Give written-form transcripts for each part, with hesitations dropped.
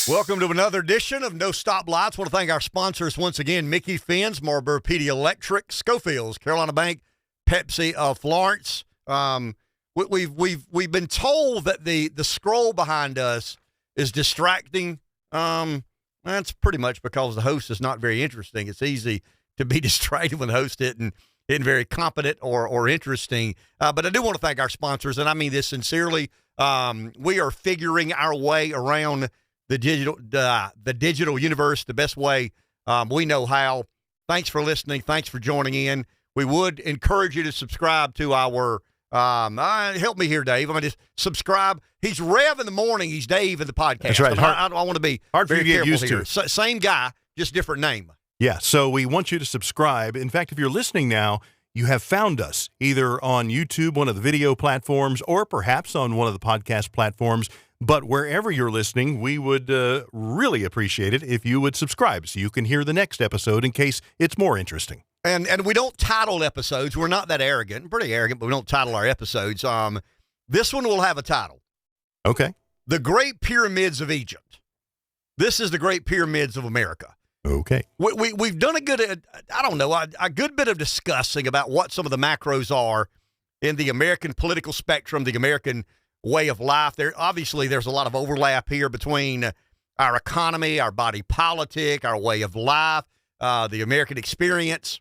Welcome to another edition of No Stop Lights. I want to thank our sponsors once again: Mickey Finn's, MPD Electric, Schofield's, Carolina Bank, Pepsi of Florence. We've been told that the scroll behind us is distracting. That's pretty much because the host is not very interesting. It's easy to be distracted when the host isn't very competent or interesting. But I do want to thank our sponsors, and I mean this sincerely. We are figuring our way around the digital universe the best way we know how. Thanks for listening. Thanks for joining in. We would encourage you to subscribe to our help me here, Dave. I'm going to subscribe. He's Rev in the morning. He's Dave in the podcast. That's right. I want to be hard very for you to careful get used here. to. Same guy, just different name. Yeah, so we want you to subscribe. In fact, if you're listening now, you have found us either on YouTube, one of the video platforms, or perhaps on one of the podcast platforms. But wherever you're listening, we would really appreciate it if you would subscribe so you can hear the next episode in case it's more interesting. And we don't title episodes. We're not that arrogant. Pretty arrogant, but we don't title our episodes. This one will have a title. Okay. The Great Pyramids of Egypt. This is the Great Pyramids of America. Okay. We've done a good bit of discussing about what some of the macros are in the American political spectrum, the American way of life. There's a lot of overlap here between our economy, our body politic, our way of life, the American experience.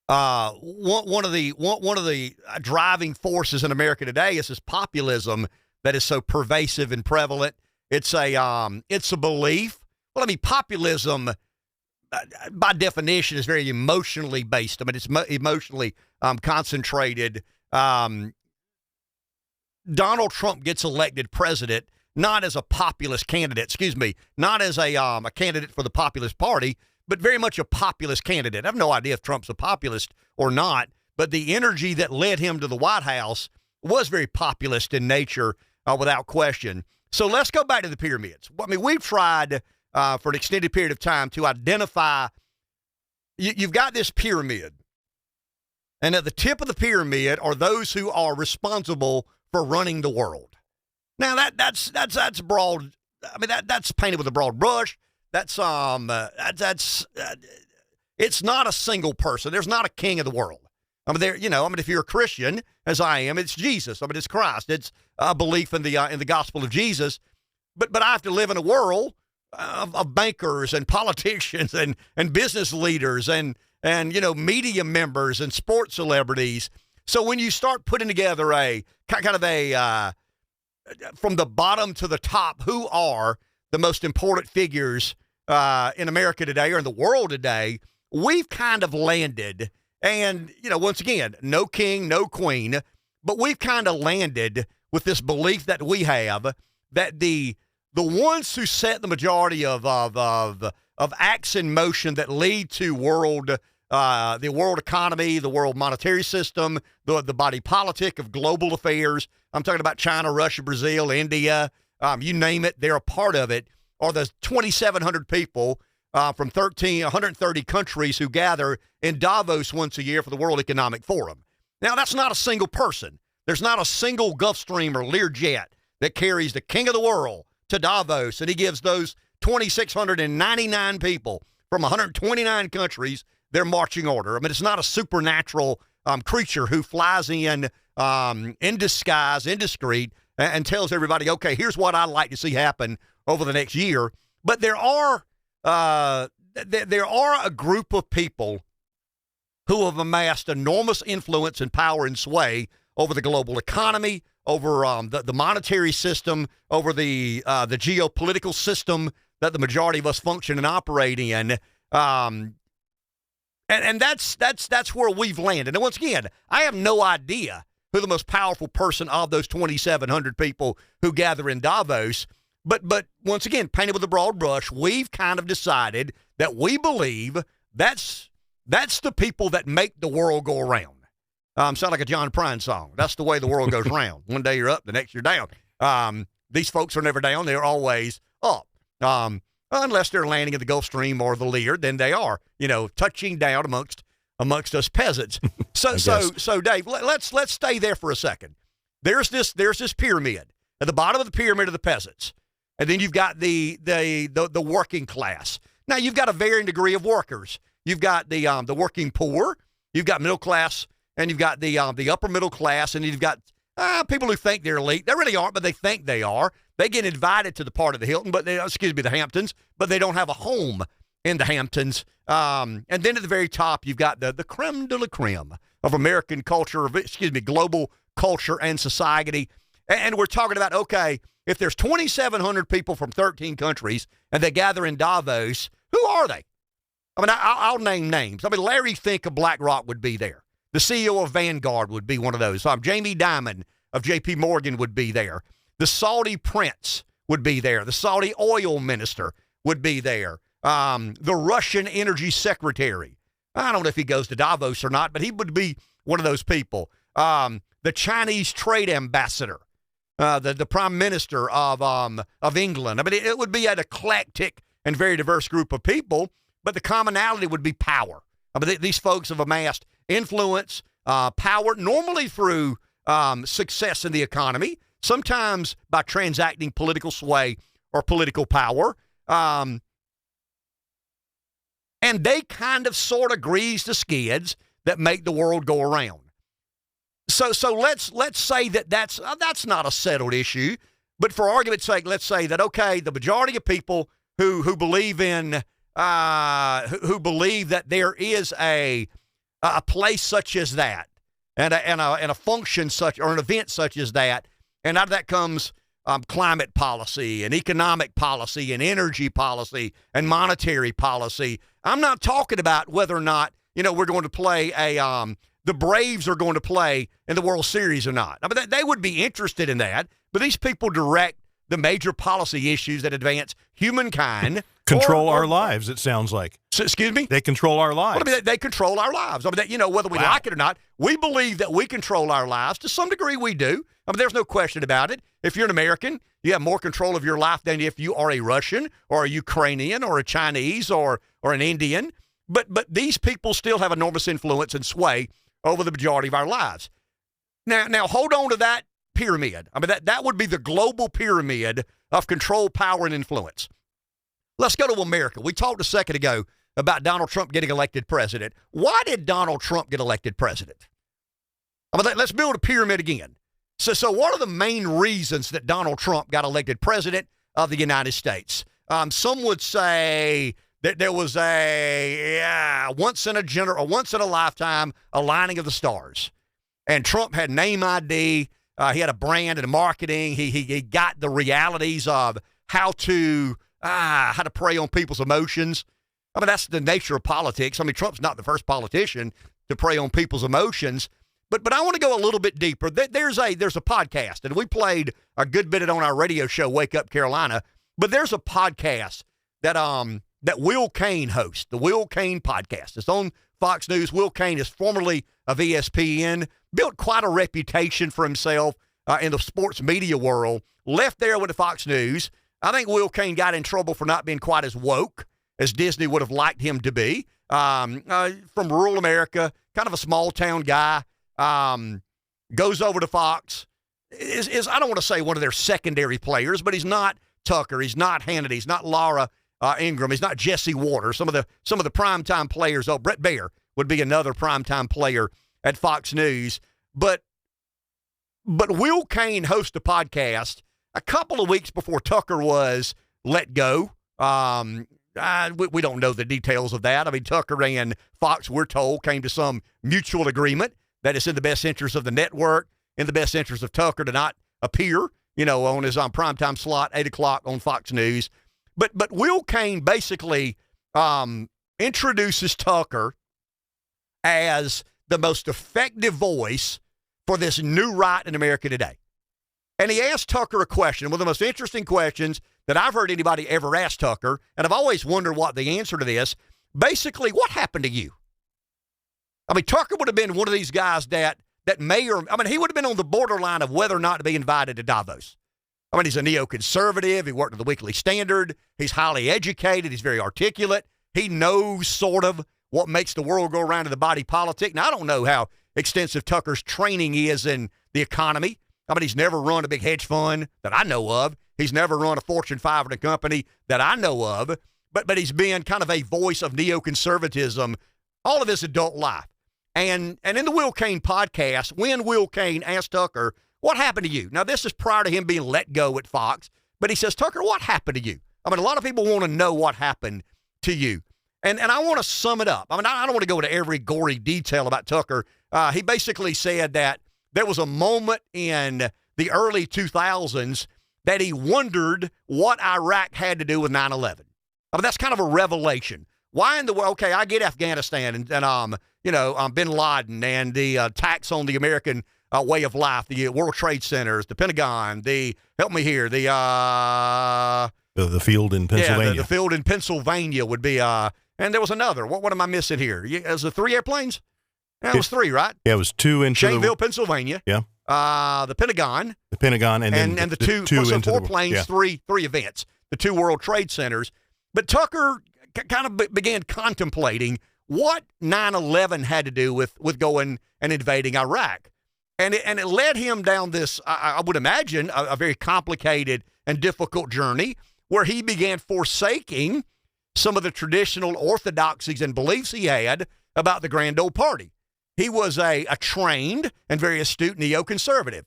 One of the driving forces in America today is this populism that is so pervasive and prevalent. It's a belief. Well, I mean, populism, by definition, is very emotionally based. I mean, it's emotionally concentrated. Donald Trump gets elected president not as a populist candidate, not as a candidate for the populist party, but very much a populist candidate. I have no idea if Trump's a populist or not, but the energy that led him to the White House was very populist in nature, without question. So let's go back to the pyramids. I mean, we've tried for an extended period of time to identify. You've got this pyramid, and at the tip of the pyramid are those who are responsible for running the world. Now that's broad. I mean that's painted with a broad brush. It's not a single person. There's not a king of the world. I mean, if you're a Christian, as I am, it's Jesus. I mean, it's Christ. It's a belief in the gospel of Jesus. But I have to live in a world of bankers and politicians and business leaders and media members and sports celebrities. So when you start putting together a kind of a from the bottom to the top, who are the most important figures in America today or in the world today, we've kind of landed. And, once again, no king, no queen, but we've kind of landed with this belief that we have that the ones who set the majority of acts in motion that lead to the world economy, the world monetary system, the body politic of global affairs. I'm talking about China, Russia, Brazil, India, you name it, they're a part of it, are the 2,700 people from 130 countries who gather in Davos once a year for the World Economic Forum. Now, that's not a single person. There's not a single Gulfstream or Learjet that carries the king of the world to Davos, and he gives those 2,699 people from 129 countries their marching order. I mean, it's not a supernatural creature who flies in disguise, indiscreet, and tells everybody, okay, here's what I'd like to see happen over the next year. But there are a group of people who have amassed enormous influence and power and sway over the global economy, over the monetary system, over the geopolitical system that the majority of us function and operate in. And that's where we've landed. And once again, I have no idea who the most powerful person of those 2,700 people who gather in Davos. But once again, painted with a broad brush, we've kind of decided that we believe that's the people that make the world go around. Sound like a John Prine song. That's the way the world goes round. One day you're up, the next you're down. These folks are never down. They're always up. Unless they're landing in the Gulf Stream or the Lear, then they are, touching down amongst us peasants. So Dave, let's stay there for a second. There's this pyramid. At the bottom of the pyramid are the peasants. and then you've got the working class. Now you've got a varying degree of workers. You've got the working poor, you've got middle class, and you've got the upper middle class, and you've got people who think they're elite. They really aren't, but they think they are. They get invited to the part of the Hilton, the Hamptons, but they don't have a home in the Hamptons. And then at the very top, you've got the creme de la creme of American culture, global culture and society. And we're talking about, okay, if there's 2,700 people from 13 countries and they gather in Davos, who are they? I mean, I'll name names. I mean, Larry Fink of BlackRock would be there. The CEO of Vanguard would be one of those. Jamie Dimon of J.P. Morgan would be there. The Saudi prince would be there. The Saudi oil minister would be there. The Russian energy secretary. I don't know if he goes to Davos or not, but he would be one of those people. The Chinese trade ambassador, the prime minister of England. I mean, it would be an eclectic and very diverse group of people, but the commonality would be power. I mean, these folks have amassed influence, power, normally through success in the economy, sometimes by transacting political sway or political power. And they kind of sort of grease the skids that make the world go around. So let's say that's not a settled issue, but for argument's sake, let's say that, okay, the majority of people who believe in who believe that there is a place such as that, and a function such, or an event such as that, and out of that comes climate policy and economic policy and energy policy and monetary policy. I'm not talking about whether or not we're going to play the Braves are going to play in the World Series or not. I mean, they would be interested in that, but these people direct the major policy issues that advance humankind. Control our lives, it sounds like. Excuse me? They control our lives. Well, I mean, they control our lives. I mean, whether we like it or not, we believe that we control our lives. To some degree, we do. I mean, there's no question about it. If you're an American, you have more control of your life than if you are a Russian or a Ukrainian or a Chinese or an Indian. But these people still have enormous influence and sway over the majority of our lives. Now hold on to that pyramid. I mean, that would be the global pyramid of control, power, and influence. Let's go to America. We talked a second ago about Donald Trump getting elected president. Why did Donald Trump get elected president? I mean, let's build a pyramid again. So what are the main reasons that Donald Trump got elected president of the United States? Some would say that there was a once in a lifetime aligning of the stars, and Trump had name ID. He had a brand and a marketing. He got the realities of how to prey on people's emotions. I mean, that's the nature of politics. I mean, Trump's not the first politician to prey on people's emotions. But I want to go a little bit deeper. There's a podcast, and we played a good bit on our radio show, Wake Up Carolina. But there's a podcast that Will Cain hosts, the Will Cain podcast. It's on Fox News. Will Cain is formerly of ESPN, built quite a reputation for himself in the sports media world. Left there with the Fox News. I think Will Cain got in trouble for not being quite as woke as Disney would have liked him to be. From rural America, kind of a small town guy. Goes over to Fox, is I don't want to say one of their secondary players, but he's not Tucker, he's not Hannity, he's not Laura Ingraham, he's not Jesse Waters. Some of the primetime players. Brett Baer would be another primetime player at Fox News. But Will Cain hosts a podcast a couple of weeks before Tucker was let go. We don't know the details of that. I mean, Tucker and Fox, we're told, came to some mutual agreement that it's in the best interest of the network, in the best interest of Tucker to not appear, on his primetime slot, 8 o'clock on Fox News. But Will Cain basically introduces Tucker as the most effective voice for this new right in America today. And he asked Tucker a question, one of the most interesting questions that I've heard anybody ever ask Tucker, and I've always wondered what the answer to this. Basically, what happened to you? I mean, Tucker would have been one of these guys that he would have been on the borderline of whether or not to be invited to Davos. I mean, he's a neo-conservative. He worked at the Weekly Standard. He's highly educated. He's very articulate. He knows sort of what makes the world go around in the body politic. Now, I don't know how extensive Tucker's training is in the economy. I mean, he's never run a big hedge fund that I know of. He's never run a Fortune 500 company that I know of. But he's been kind of a voice of neoconservatism all of his adult life. And in the Will Cain podcast, when Will Cain asked Tucker, what happened to you? Now, this is prior to him being let go at Fox. But he says, Tucker, what happened to you? I mean, a lot of people want to know what happened to you. And I want to sum it up. I mean, I don't want to go into every gory detail about Tucker. He basically said that there was a moment in the early 2000s that he wondered what Iraq had to do with 9/11. I mean, that's kind of a revelation. Why in the world? Okay, I get Afghanistan and bin Laden and the attacks on the American way of life, the World Trade Centers, the Pentagon, the field in Pennsylvania. Yeah, the field in Pennsylvania would be, and there was another. What am I missing here? Is it 3 airplanes? Yeah, it was 3, right? Yeah, it was 2 into Shaneville, Pennsylvania. Yeah. The Pentagon. The Pentagon, and then the two into 4 planes, yeah. three events. The 2 World Trade Centers. But Tucker kind of began contemplating what 9/11 had to do with going and invading Iraq. And it led him down this, I would imagine, a very complicated and difficult journey where he began forsaking some of the traditional orthodoxies and beliefs he had about the grand old party. He was a trained and very astute neoconservative,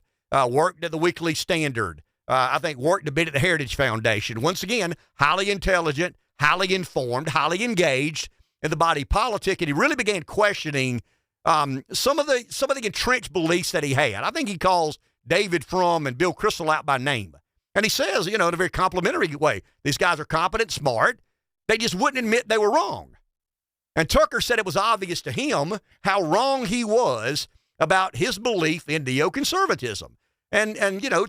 worked at the Weekly Standard, I think worked a bit at the Heritage Foundation. Once again, highly intelligent, highly informed, highly engaged in the body politic, and he really began questioning some of the entrenched beliefs that he had. I think he calls David Frum and Bill Kristol out by name. And he says, in a very complimentary way, these guys are competent, smart. They just wouldn't admit they were wrong. And Tucker said it was obvious to him how wrong he was about his belief in neoconservatism. And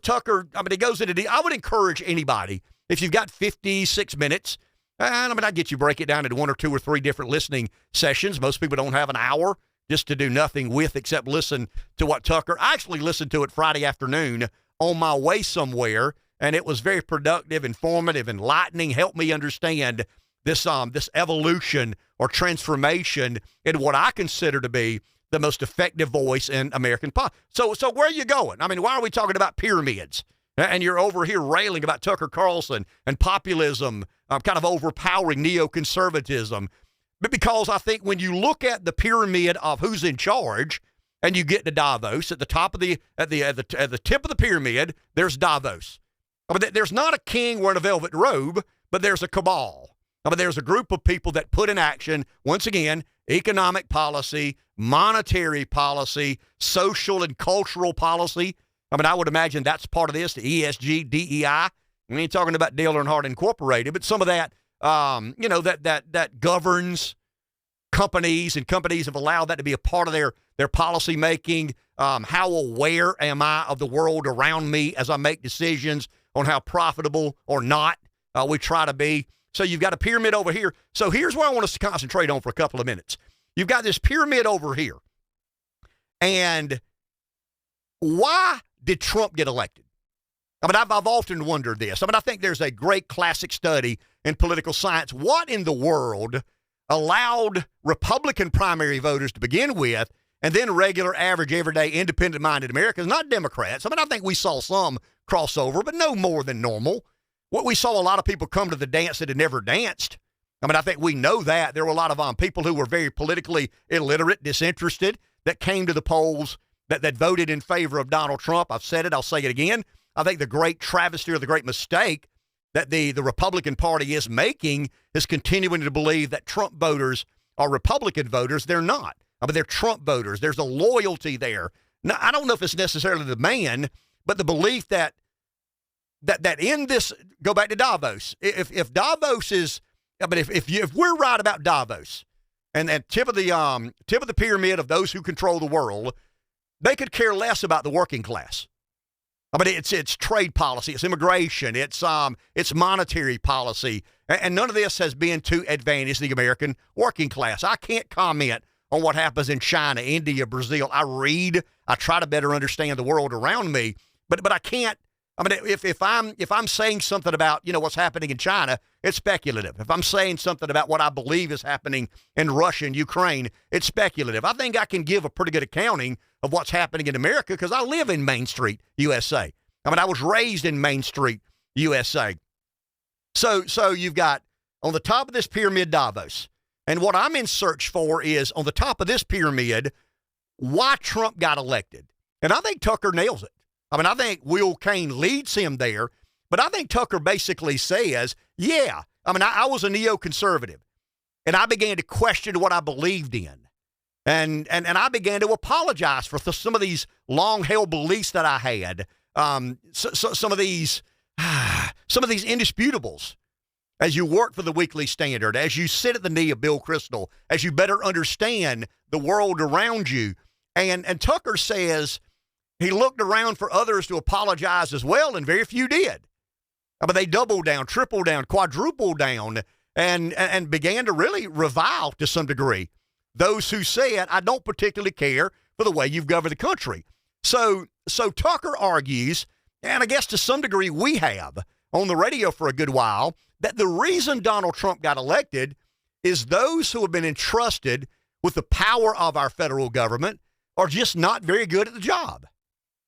Tucker, I mean, he goes into I would encourage anybody, if you've got 56 minutes, and I get you break it down into 1 or 2 or 3 different listening sessions. Most people don't have an hour just to do nothing with except listen to what Tucker. I actually listened to it Friday afternoon on my way somewhere, and it was very productive, informative, enlightening, helped me understand this evolution or transformation in what I consider to be the most effective voice in American politics. So where are you going? I mean, why are we talking about pyramids? And you're over here railing about Tucker Carlson and populism, kind of overpowering neoconservatism. But because I think when you look at the pyramid of who's in charge, and you get to Davos at the top of at the tip of the pyramid, there's Davos. I mean, there's not a king wearing a velvet robe, but there's a cabal. I mean, there's a group of people that put in action, once again, economic policy, monetary policy, social and cultural policy. I mean, I would imagine that's part of this, the ESG, DEI. We ain't talking about Dale Earnhardt Incorporated, but some of that, that governs companies, and companies have allowed that to be a part of their policy making. How aware am I of the world around me as I make decisions on how profitable or not we try to be? So you've got a pyramid over here. So here's what I want us to concentrate on for a couple of minutes. You've got this pyramid over here. And why did Trump get elected? I mean, I've often wondered this. I mean, I think there's a great classic study in political science. What in the world allowed Republican primary voters to begin with, and then regular, average, everyday, independent-minded Americans, not Democrats? I mean, I think we saw some crossover, but no more than normal. What we saw a lot of people come to the dance that had never danced. I mean, I think we know that. There were a lot of people who were very politically illiterate, disinterested, that came to the polls that voted in favor of Donald Trump. I've said it. I'll say it again. I think the great travesty or the great mistake that the Republican Party is making is continuing to believe that Trump voters are Republican voters. They're not. I mean, they're Trump voters. There's a loyalty there. Now, I don't know if it's necessarily the man, but the belief that in this, go back to Davos. If Davos is, I mean, if we're right about Davos, and tip of the pyramid of those who control the world, they could care less about the working class. I mean, it's trade policy, it's immigration, it's monetary policy, and none of this has been to advantage the American working class. I can't comment on what happens in China, India, Brazil. I try to better understand the world around me, but I can't I mean, if I'm saying something about, what's happening in China, it's speculative. If I'm saying something about what I believe is happening in Russia and Ukraine, it's speculative. I think I can give a pretty good accounting of what's happening in America because I live in Main Street, USA. I mean, I was raised in Main Street, USA. So you've got on the top of this pyramid, Davos. And what I'm in search for is on the top of this pyramid, why Trump got elected. And I think Tucker nails it. I mean, I think Will Cain leads him there, but I think Tucker basically says, yeah, I mean, I was a neoconservative, and I began to question what I believed in. And I began to apologize for some of these long-held beliefs that I had, some of these indisputables. As you work for the Weekly Standard, as you sit at the knee of Bill Kristol, as you better understand the world around you. And Tucker says he looked around for others to apologize as well, and very few did. But they doubled down, tripled down, quadrupled down, and began to really revile to some degree those who said, I don't particularly care for the way you've governed the country. So Tucker argues, and I guess to some degree we have on the radio for a good while, that the reason Donald Trump got elected is those who have been entrusted with the power of our federal government are just not very good at the job.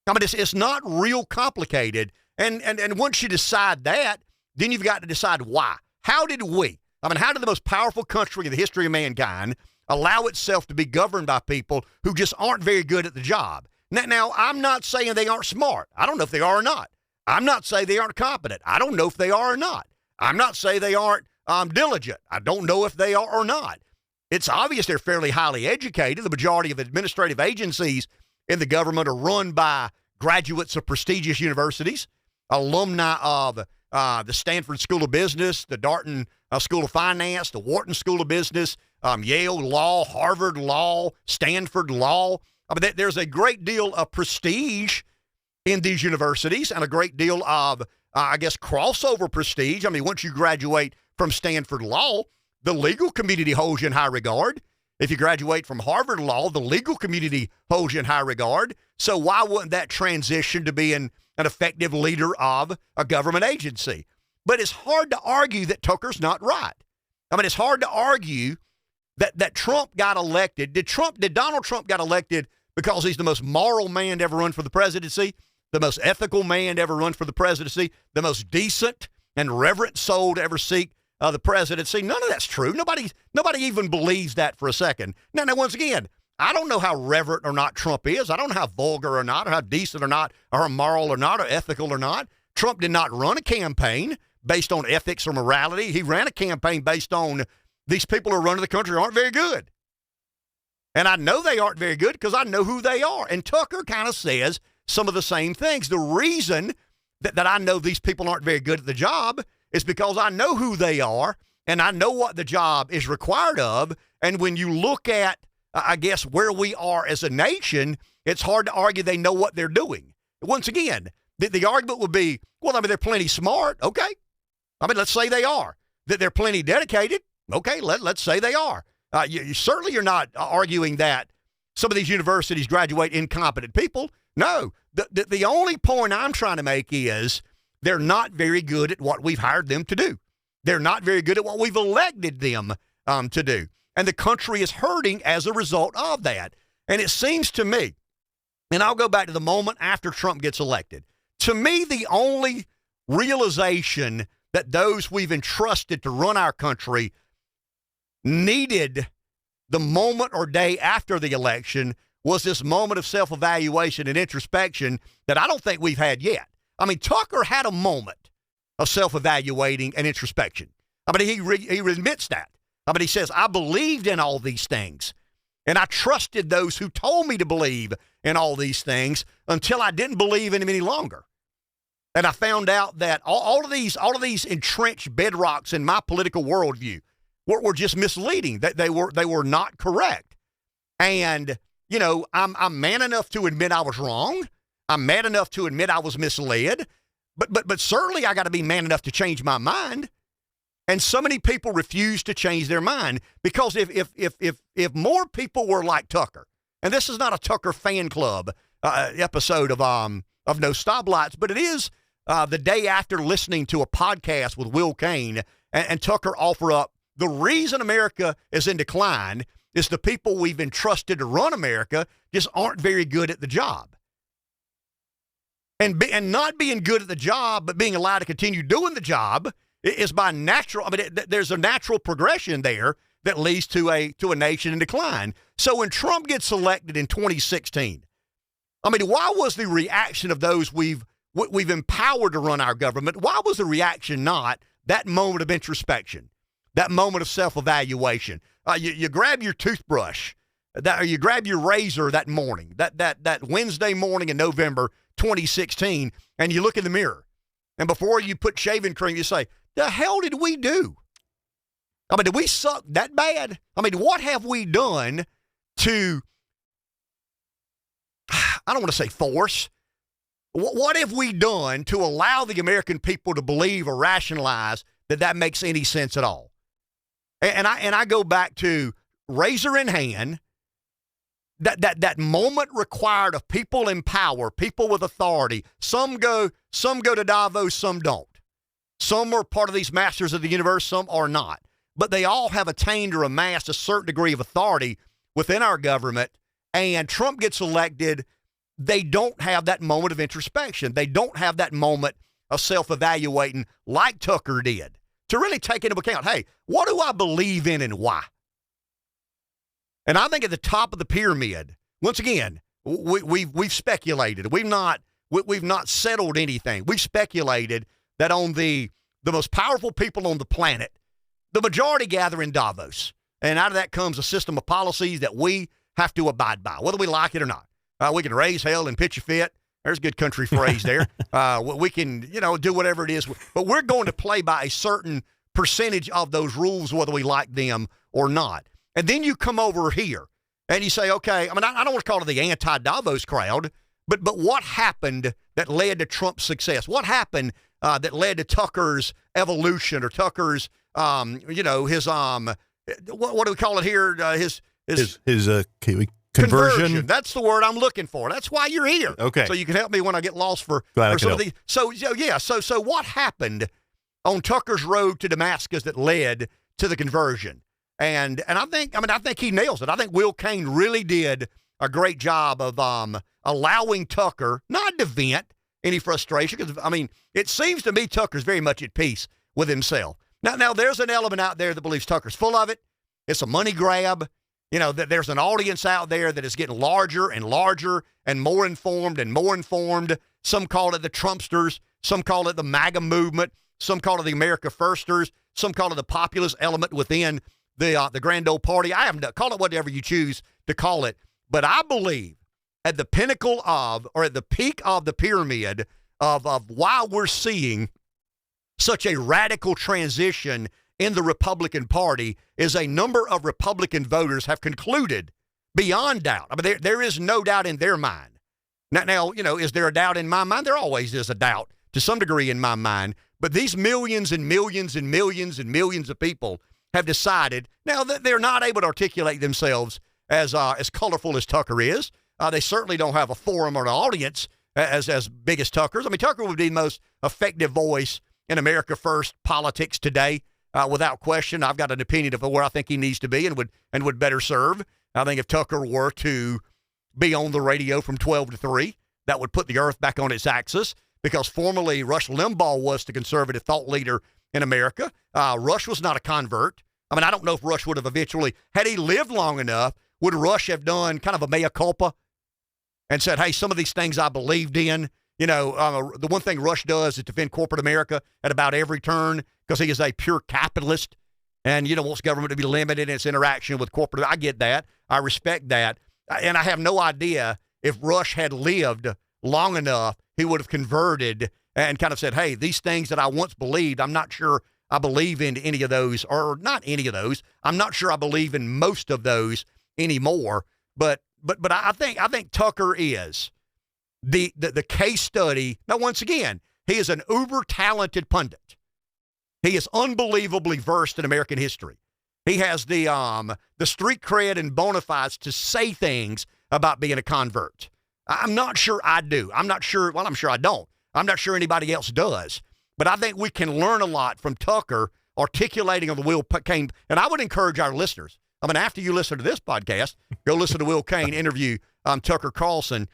I mean, it's not real complicated. And once you decide that, then you've got to decide why. How did the most powerful country in the history of mankind allow itself to be governed by people who just aren't very good at the job? Now, I'm not saying they aren't smart. I don't know if they are or not. I'm not saying they aren't competent. I don't know if they are or not. I'm not saying they aren't diligent. I don't know if they are or not. It's obvious they're fairly highly educated. The majority of administrative agencies in the government are run by graduates of prestigious universities, alumni of the Stanford School of Business, the Darton School of Finance, the Wharton School of Business, Yale Law, Harvard Law, Stanford Law. I mean, there's a great deal of prestige in these universities and a great deal of, crossover prestige. I mean, once you graduate from Stanford Law, the legal community holds you in high regard. If you graduate from Harvard Law, the legal community holds you in high regard. So why wouldn't that transition to being an effective leader of a government agency? But it's hard to argue that Tucker's not right. I mean, it's hard to argue that Trump got elected. Did Donald Trump got elected because he's the most moral man to ever run for the presidency, the most ethical man to ever run for the presidency, the most decent and reverent soul to ever seek the presidency? None of that's true. Nobody even believes that for a second. Now, once again, I don't know how reverent or not Trump is. I don't know how vulgar or not, or how decent or not, or how moral or not, or ethical or not. Trump did not run a campaign based on ethics or morality. He ran a campaign based on these people who are running the country aren't very good. And I know they aren't very good because I know who they are. And Tucker kind of says some of the same things. The reason that I know these people aren't very good at the job is because I know who they are and I know what the job is required of. And when you look at, where we are as a nation, it's hard to argue they know what they're doing. Once again, the argument would be, well, I mean, they're plenty smart. Okay. I mean, let's say they are. That they're plenty dedicated. Okay, let's say they are. Certainly you're not arguing that some of these universities graduate incompetent people. No, the only point I'm trying to make is they're not very good at what we've hired them to do. They're not very good at what we've elected them to do. And the country is hurting as a result of that. And it seems to me, and I'll go back to the moment after Trump gets elected, to me, the only realization that those we've entrusted to run our country needed the moment or day after the election was this moment of self-evaluation and introspection that I don't think we've had yet. I mean, Tucker had a moment of self-evaluating and introspection. I mean, he admits that. I mean, he says, I believed in all these things, and I trusted those who told me to believe in all these things until I didn't believe in them any longer. And I found out that all of these entrenched bedrocks in my political worldview were just misleading. That they were not correct. And I'm man enough to admit I was wrong. I'm man enough to admit I was misled. But certainly I got to be man enough to change my mind. And so many people refuse to change their mind because if more people were like Tucker, and this is not a Tucker fan club episode of No Stoplights, but it is the day after listening to a podcast with Will Cain, and Tucker offer up the reason America is in decline is the people we've entrusted to run America just aren't very good at the job. And not being good at the job, but being allowed to continue doing the job is by natural. I mean, there's a natural progression there that leads to a nation in decline. So when Trump gets elected in 2016, I mean, why was the reaction of those we've empowered to run our government? Why was the reaction not that moment of introspection, that moment of self-evaluation? You grab your toothbrush, or you grab your razor that morning, that Wednesday morning in November 2016, and you look in the mirror. And before you put shaving cream, you say, the hell did we do? I mean, did we suck that bad? I mean, what have we done to, I don't want to say force, what have we done to allow the American people to believe or rationalize that makes any sense at all? And I go back to razor in hand, that moment required of people in power, people with authority. Some go to Davos, some don't. Some are part of these masters of the universe, some are not. But they all have attained or amassed a certain degree of authority within our government. And Trump gets elected, they don't have that moment of introspection. They don't have that moment of self-evaluating like Tucker did to really take into account, hey, what do I believe in and why? And I think at the top of the pyramid, once again, we've speculated. We've not settled anything. We've speculated that on the most powerful people on the planet, the majority gather in Davos. And out of that comes a system of policies that we have to abide by, whether we like it or not. We can raise hell and pitch a fit. There's a good country phrase there. We can, do whatever it is. But we're going to play by a certain percentage of those rules, whether we like them or not. And then you come over here and you say, okay, I mean, I don't want to call it the anti-Davos crowd, but what happened that led to Trump's success? What happened that led to Tucker's evolution or Tucker's, his, what do we call it here? His conversion. That's the word I'm looking for. That's why you're here. Okay. So you can help me when I get lost for some of these. So what happened on Tucker's road to Damascus that led to the conversion? And I think he nails it. I think Will Cain really did a great job of allowing Tucker not to vent any frustration. Because, I mean, it seems to me Tucker's very much at peace with himself. Now there's an element out there that believes Tucker's full of it. It's a money grab. That there's an audience out there that is getting larger and larger and more informed and more informed. Some call it the Trumpsters. Some call it the MAGA movement. Some call it the America Firsters. Some call it the populist element within the grand old party. I haven't call it whatever you choose to call it. But I believe at the pinnacle of, or at the peak of the pyramid of why we're seeing such a radical transition in the Republican Party is a number of Republican voters have concluded beyond doubt. I mean, there is no doubt in their mind. Now, is there a doubt in my mind? There always is a doubt to some degree in my mind. But these millions and millions and millions and millions of people have decided now that they're not able to articulate themselves as colorful as Tucker is. They certainly don't have a forum or an audience as big as Tucker's. I mean, Tucker would be the most effective voice in America First politics today. Without question. I've got an opinion of where I think he needs to be and would better serve. I think if Tucker were to be on the radio from 12 to 3, that would put the earth back on its axis, because formerly Rush Limbaugh was the conservative thought leader in America. Rush was not a convert. I mean, I don't know if Rush would have eventually, had he lived long enough, would Rush have done kind of a mea culpa and said, hey, some of these things I believed in. The one thing Rush does is defend corporate America at about every turn, because he is a pure capitalist and, wants government to be limited in its interaction with corporate. I get that. I respect that. And I have no idea if Rush had lived long enough, he would have converted and kind of said, hey, these things that I once believed, I'm not sure I believe in any of those, or not any of those. I'm not sure I believe in most of those anymore. But I think Tucker is the case study. Now, once again, he is an uber talented pundit. He is unbelievably versed in American history. He has the street cred and bona fides to say things about being a convert. I'm not sure I do. I'm not sure. Well, I'm sure I don't. I'm not sure anybody else does. But I think we can learn a lot from Tucker articulating on the Will Cain. And I would encourage our listeners, I mean, after you listen to this podcast, go listen to Will Cain interview Tucker Carlson.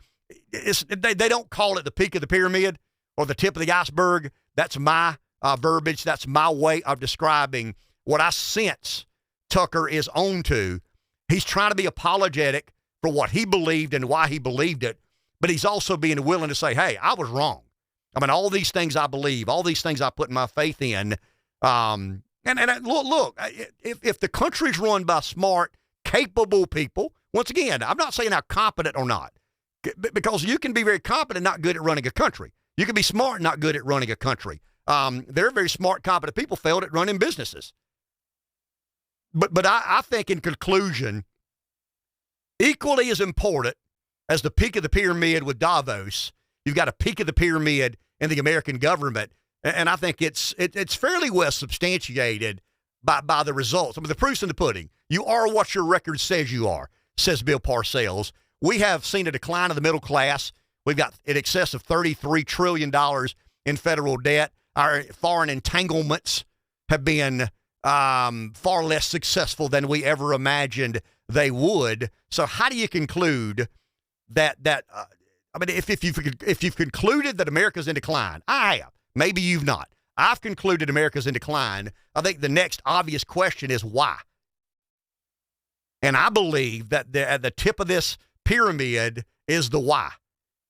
They don't call it the peak of the pyramid or the tip of the iceberg. That's my verbiage. That's my way of describing what I sense Tucker is on to. He's trying to be apologetic for what he believed and why he believed it, but he's also being willing to say, hey, I was wrong. I mean, all these things I believe, all these things I put my faith in. And look, if the country's run by smart, capable people, once again, I'm not saying how competent or not, because you can be very competent, not good at running a country. You can be smart, not good at running a country. There are very smart, competent people failed at running businesses. But I think in conclusion, equally as important as the peak of the pyramid with Davos, you've got a peak of the pyramid in the American government. And I think it's fairly well substantiated by the results. I mean, the proof's in the pudding. You are what your record says you are, says Bill Parcells. We have seen a decline of the middle class. We've got in excess of $33 trillion in federal debt. Our foreign entanglements have been far less successful than we ever imagined they would. So how do you conclude that I mean, if you've concluded that America's in decline, I have. Maybe you've not. I've concluded America's in decline. I think the next obvious question is why. And I believe that at the tip of this pyramid is the why.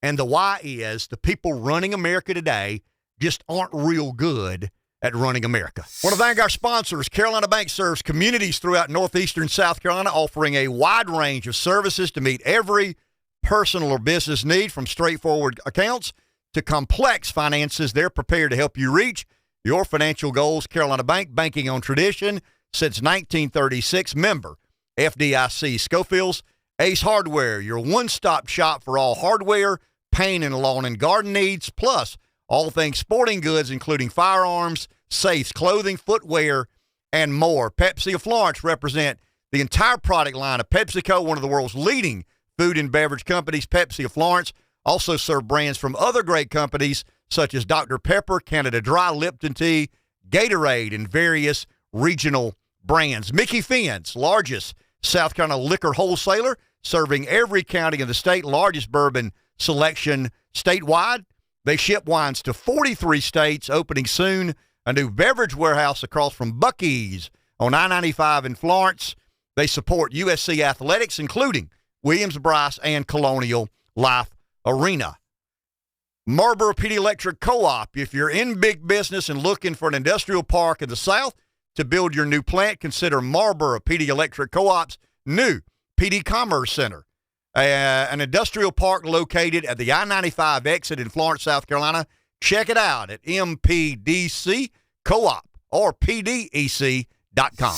And the why is the people running America today just aren't real good at running America. I want to thank our sponsors. Carolina Bank serves communities throughout northeastern South Carolina, offering a wide range of services to meet every personal or business need, from straightforward accounts to complex finances. They're prepared to help you reach your financial goals. Carolina Bank, banking on tradition since 1936. Member FDIC. Schofield's Ace Hardware, your one-stop shop for all hardware, paint and lawn and garden needs, plus all things sporting goods, including firearms, safes, clothing, footwear, and more. Pepsi of Florence represent the entire product line of PepsiCo, one of the world's leading food and beverage companies. Pepsi of Florence also serve brands from other great companies such as Dr. Pepper, Canada Dry, Lipton Tea, Gatorade, and various regional brands. Mickey Finn's, largest South Carolina liquor wholesaler, serving every county in the state, largest bourbon selection statewide. They ship wines to 43 states, opening soon a new beverage warehouse across from Buc-ee's on I-95 in Florence. They support USC athletics, including Williams-Brice and Colonial Life Arena. Marlboro MPD Electric Co-op. If you're in big business and looking for an industrial park in the South to build your new plant, consider Marlboro MPD Electric Co-op's new PD Commerce Center, an industrial park located at the I-95 exit in Florence, South Carolina. Check it out at MPDC Co-op or PDEC.com.